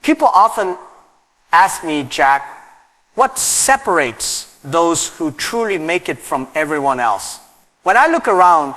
People often ask me, Jack, what separates those who truly make it from everyone else? When I look around,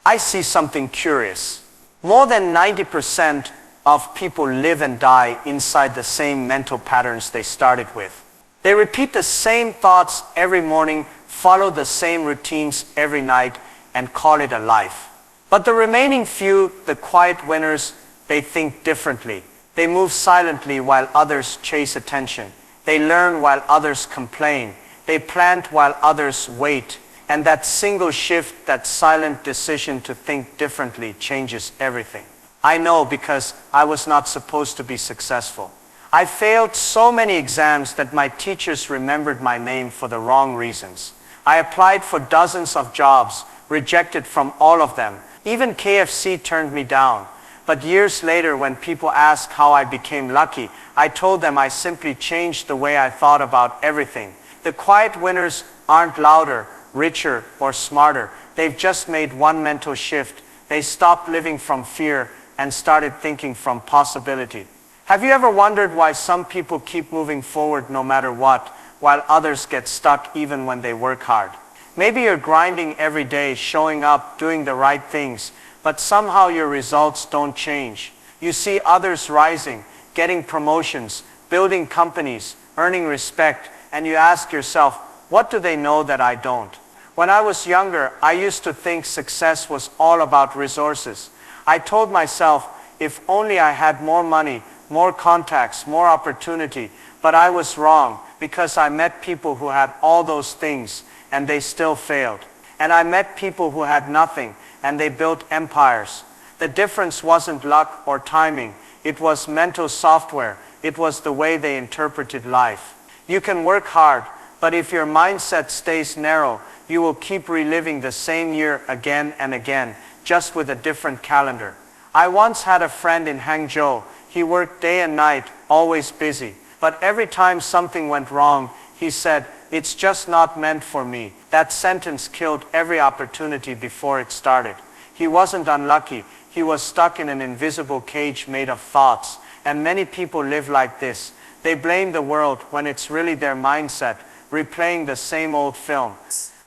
I see something curious. More than 90% of people live and die inside the same mental patterns they started with. They repeat the same thoughts every morning, follow the same routines every night, and call it a life. But the remaining few, the quiet winners, they think differently. They move silently while others chase attention. They learn while others complain. They plant while others wait. And that single shift, that silent decision to think differently changes everything. I know because I was not supposed to be successful. I failed so many exams that my teachers remembered my name for the wrong reasons. I applied for dozens of jobs, rejected from all of them. Even KFC turned me down. But years later, when people ask how I became lucky, I told them I simply changed the way I thought about everything. The quiet winners aren't louder, richer, or smarter. They've just made one mental shift. They stopped living from fear and started thinking from possibility. Have you ever wondered why some people keep moving forward no matter what, while others get stuck even when they work hard? Maybe you're grinding every day, showing up, doing the right things, but somehow your results don't change. You see others rising, getting promotions, building companies, earning respect, and you ask yourself, what do they know that I don't? When I was younger, I used to think success was all about resources. I told myself, if only I had more money, more contacts, more opportunity, but I was wrong because I met people who had all those things and they still failed. And I met people who had nothing and they built empires. The difference wasn't luck or timing. It was mental software. It was the way they interpreted life. You can work hard, but if your mindset stays narrow, you will keep reliving the same year again and again, just with a different calendar. I once had a friend in Hangzhou. He worked day and night, always busy. But every time something went wrong, he said, "It's just not meant for me." That sentence killed every opportunity before it started. He wasn't unlucky. He was stuck in an invisible cage made of thoughts. And many people live like this. They blame the world when it's really their mindset, replaying the same old film.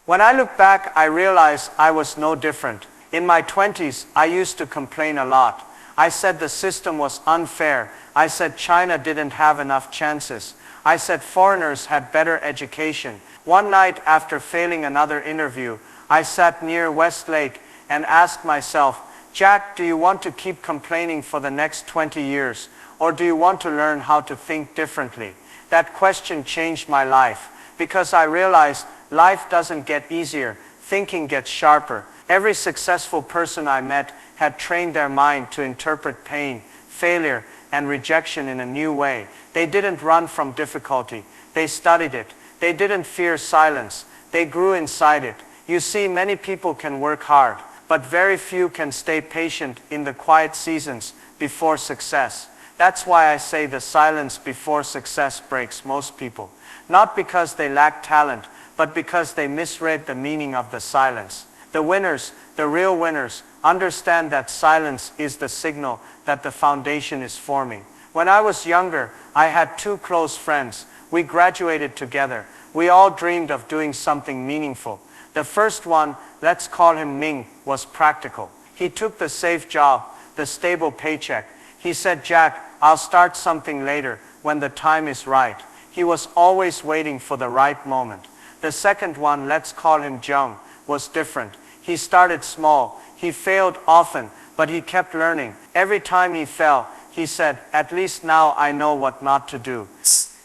When I look back, I realize I was no different. In my 20s, I used to complain a lot. I said the system was unfair. I said China didn't have enough chances. I said foreigners had better education. One night after failing another interview, I sat near Westlake and asked myself, Jack, do you want to keep complaining for the next 20 years? Or do you want to learn how to think differently? That question changed my life because I realized life doesn't get easier, thinking gets sharper. Every successful person I met had trained their mind to interpret pain, failure, and rejection in a new way. They didn't run from difficulty. They studied it. They didn't fear silence. They grew inside it. You see, many people can work hard, but very few can stay patient in the quiet seasons before success. That's why I say the silence before success breaks most people. Not because they lack talent, but because they misread the meaning of the silence. The winners, the real winners, understand that silence is the signal that the foundation is forming. When I was younger, I had two close friends. We graduated together. We all dreamed of doing something meaningful. The first one, let's call him Ming, was practical. He took the safe job, the stable paycheck. He said, Jack, I'll start something later when the time is right. He was always waiting for the right moment. The second one, let's call him Zheng, was different. He started small. He failed often, but he kept learning. Every time he fell, he said, at least now I know what not to do.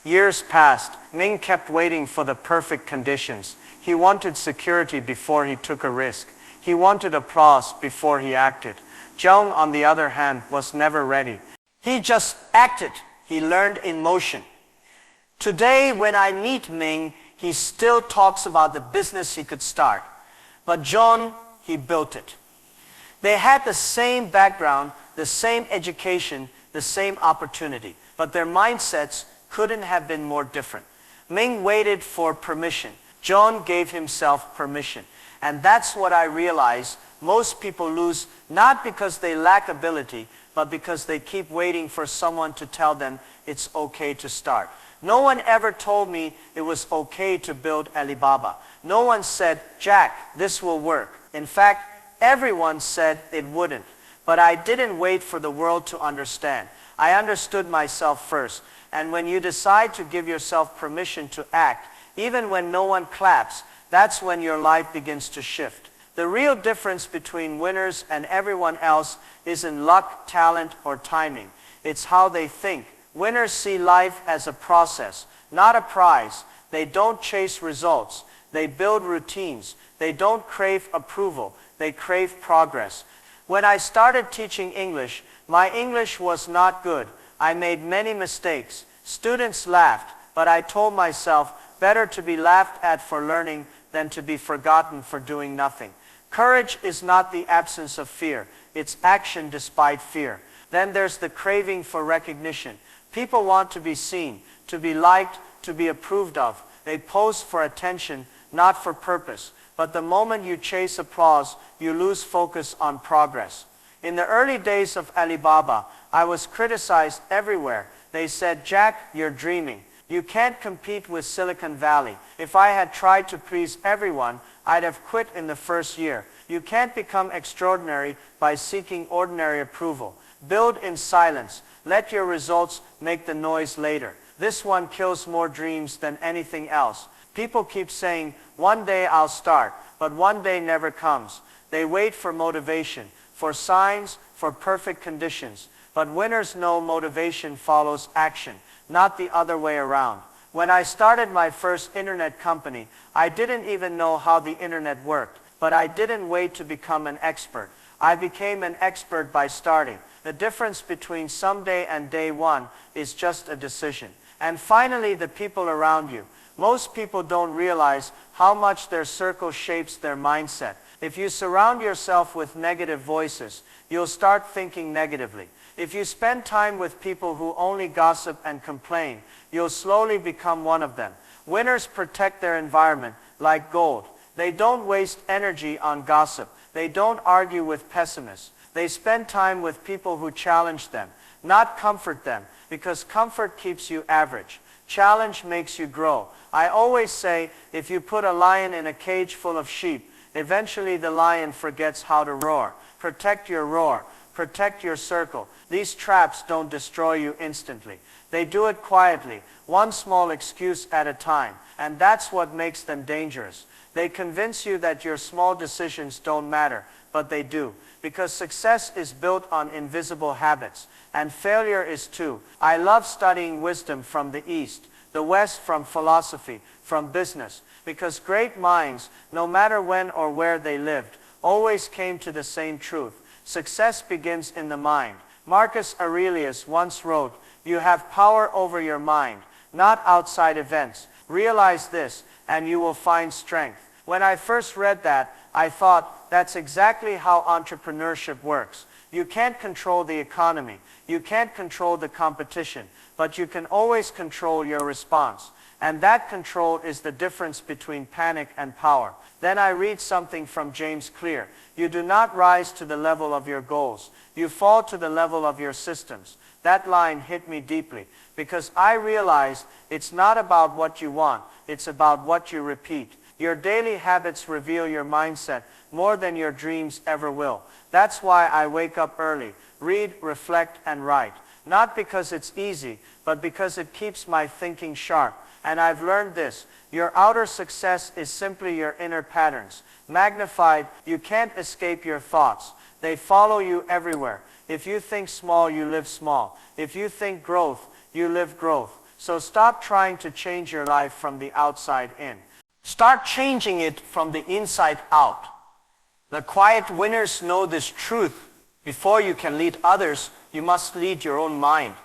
Years passed. Ming kept waiting for the perfect conditions. He wanted security before he took a risk. He wanted applause before he acted. Zheng, on the other hand, was never ready. He just acted. He learned in motion. Today, when I meet Ming, he still talks about the business he could start. But John, he built it. They had the same background, the same education, the same opportunity, but their mindsets couldn't have been more different. Ming waited for permission. John gave himself permission. And that's what I realized most people lose, not because they lack ability, but because they keep waiting for someone to tell them it's okay to start. No one ever told me it was okay to build Alibaba. No one said, Jack, this will work. In fact, everyone said it wouldn't. But I didn't wait for the world to understand. I understood myself first. And when you decide to give yourself permission to act, even when no one claps, that's when your life begins to shift. The real difference between winners and everyone else isn't luck, talent, or timing. It's how they think. Winners see life as a process, not a prize. They don't chase results. They build routines. They don't crave approval. They crave progress. When I started teaching English, my English was not good. I made many mistakes. Students laughed, but I told myself, better to be laughed at for learning than to be forgotten for doing nothing. Courage is not the absence of fear. It's action despite fear. Then there's the craving for recognition. People want to be seen, to be liked, to be approved of. They pose for attention, not for purpose. But the moment you chase applause, you lose focus on progress. In the early days of Alibaba, I was criticized everywhere. They said, Jack, you're dreaming. You can't compete with Silicon Valley. If I had tried to please everyone, I'd have quit in the first year. You can't become extraordinary by seeking ordinary approval. Build in silence. Let your results make the noise later. This one kills more dreams than anything else. People keep saying, one day I'll start, but one day never comes. They wait for motivation, for signs, for perfect conditions. But winners know motivation follows action, not the other way around. When I started my first internet company, I didn't even know how the internet worked, but I didn't wait to become an expert. I became an expert by starting. The difference between someday and day one is just a decision. And finally, the people around you. Most people don't realize how much their circle shapes their mindset. If you surround yourself with negative voices, you'll start thinking negatively. If you spend time with people who only gossip and complain, you'll slowly become one of them. Winners protect their environment like gold. They don't waste energy on gossip. They don't argue with pessimists. They spend time with people who challenge them, not comfort them, because comfort keeps you average. Challenge makes you grow. I always say, if you put a lion in a cage full of sheep, eventually the lion forgets how to roar. Protect your roar. Protect your circle. These traps don't destroy you instantly. They do it quietly, one small excuse at a time, and that's what makes them dangerous. They convince you that your small decisions don't matter, but they do. Because success is built on invisible habits, and failure is too. I love studying wisdom from the East, the West from philosophy, from business, because great minds, no matter when or where they lived, always came to the same truth. Success begins in the mind. Marcus Aurelius once wrote, you have power over your mind, not outside events. Realize this, and you will find strength. When I first read that, I thought, that's exactly how entrepreneurship works. You can't control the economy. You can't control the competition, but you can always control your response. And that control is the difference between panic and power. Then I read something from James Clear. You do not rise to the level of your goals. You fall to the level of your systems. That line hit me deeply, because I realized it's not about what you want. It's about what you repeat. Your daily habits reveal your mindset more than your dreams ever will. That's why I wake up early, read, reflect, and write. Not because it's easy, but because it keeps my thinking sharp. And I've learned this. Your outer success is simply your inner patterns. Magnified, you can't escape your thoughts. They follow you everywhere. If you think small, you live small. If you think growth, you live growth. So stop trying to change your life from the outside in. Start changing it from the inside out. The quiet winners know this truth. Before you can lead others, you must lead your own mind.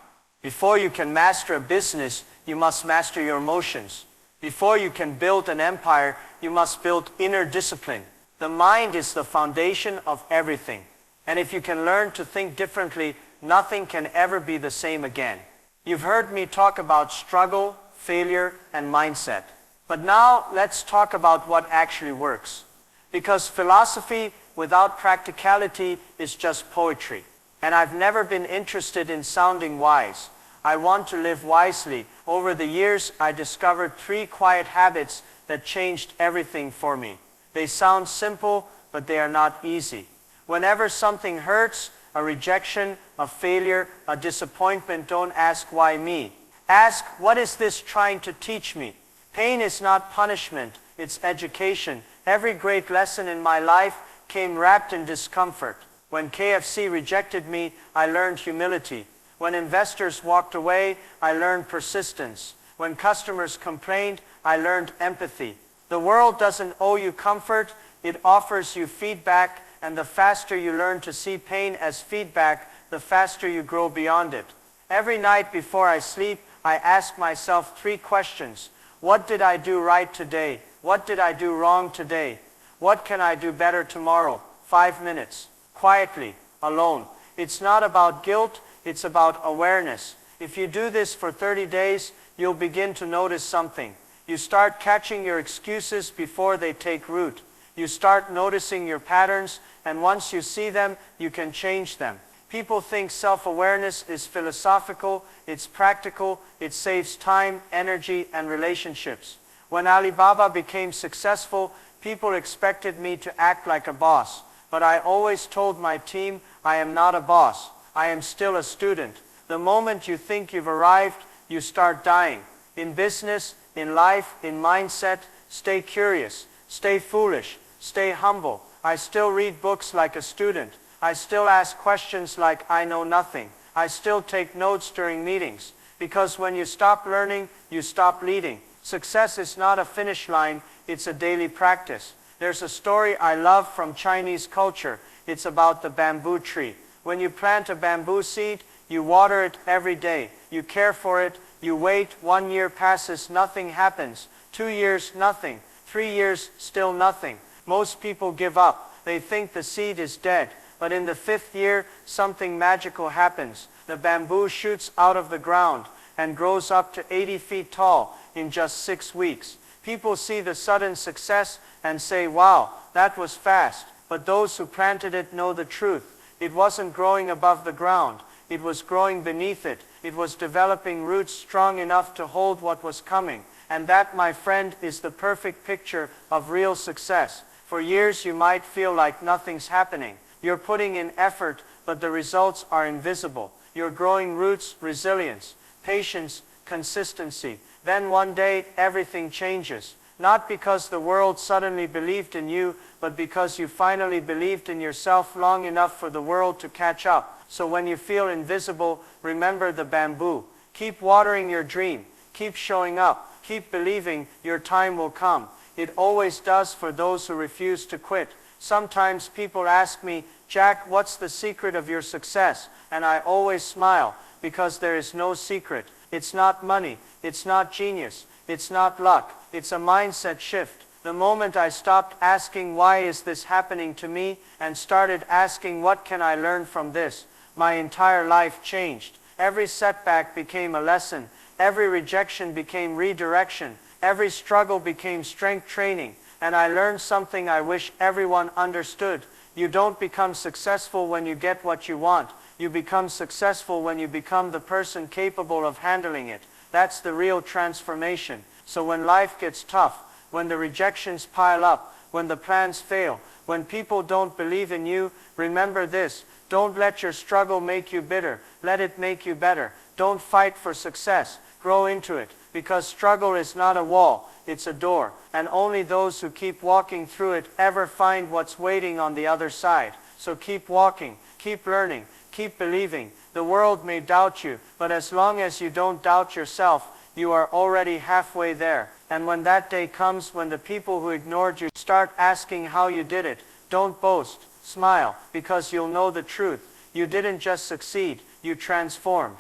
Before you can master a business, you must master your emotions. Before you can build an empire, you must build inner discipline. The mind is the foundation of everything. And if you can learn to think differently, nothing can ever be the same again. You've heard me talk about struggle, failure, and mindset. But now let's talk about what actually works. Because philosophy without practicality is just poetry. And I've never been interested in sounding wise. I want to live wisely. Over the years, I discovered 3 quiet habits that changed everything for me. They sound simple, but they are not easy. Whenever something hurts, a rejection, a failure, a disappointment, don't ask why me. Ask, what is this trying to teach me? Pain is not punishment, it's education. Every great lesson in my life came wrapped in discomfort. When KFC rejected me, I learned humility. When investors walked away, I learned persistence. When customers complained, I learned empathy. The world doesn't owe you comfort, it offers you feedback, and the faster you learn to see pain as feedback, the faster you grow beyond it. Every night before I sleep, I ask myself 3 questions. What did I do right today? What did I do wrong today? What can I do better tomorrow? 5 minutes. Quietly. Alone. It's not about guilt, it's about awareness. If you do this for 30 days, you'll begin to notice something. You start catching your excuses before they take root. You start noticing your patterns, and once you see them, you can change them. People think self-awareness is philosophical, it's practical, it saves time, energy, and relationships. When Alibaba became successful, people expected me to act like a boss. But I always told my team, I am not a boss. I am still a student. The moment you think you've arrived, you start dying. In business, in life, in mindset, stay curious, stay foolish, stay humble. I still read books like a student. I still ask questions like I know nothing. I still take notes during meetings. Because when you stop learning, you stop leading. Success is not a finish line, it's a daily practice. There's a story I love from Chinese culture. It's about the bamboo tree. When you plant a bamboo seed, you water it every day. You care for it, you wait, 1 year passes, nothing happens. 2 years, nothing. 3 years, still nothing. Most people give up. They think the seed is dead. But in the 5th year, something magical happens. The bamboo shoots out of the ground and grows up to 80 feet tall in just 6 weeks. People see the sudden success and say, wow, that was fast. But those who planted it know the truth. It wasn't growing above the ground. It was growing beneath it. It was developing roots strong enough to hold what was coming. And that, my friend, is the perfect picture of real success. For years you might feel like nothing's happening. You're putting in effort, but the results are invisible. You're growing roots, resilience, patience, consistency. Then one day, everything changes. Not because the world suddenly believed in you, but because you finally believed in yourself long enough for the world to catch up. So when you feel invisible, remember the bamboo. Keep watering your dream. Keep showing up. Keep believing your time will come. It always does for those who refuse to quit. Sometimes people ask me, Jack, what's the secret of your success? And I always smile, because there is no secret. It's not money. It's not genius. It's not luck. It's a mindset shift. The moment I stopped asking, why is this happening to me, and started asking, what can I learn from this, my entire life changed. Every setback became a lesson. Every rejection became redirection. Every struggle became strength training. And I learned something I wish everyone understood. You don't become successful when you get what you want. You become successful when you become the person capable of handling it. That's the real transformation. So when life gets tough, when the rejections pile up, when the plans fail, when people don't believe in you, remember this. Don't let your struggle make you bitter. Let it make you better. Don't fight for success. Grow into it. Because struggle is not a wall, it's a door. And only those who keep walking through it ever find what's waiting on the other side. So keep walking, keep learning, keep believing. The world may doubt you, but as long as you don't doubt yourself, you are already halfway there. And when that day comes, when the people who ignored you start asking how you did it, don't boast, smile, because you'll know the truth. You didn't just succeed, you transformed.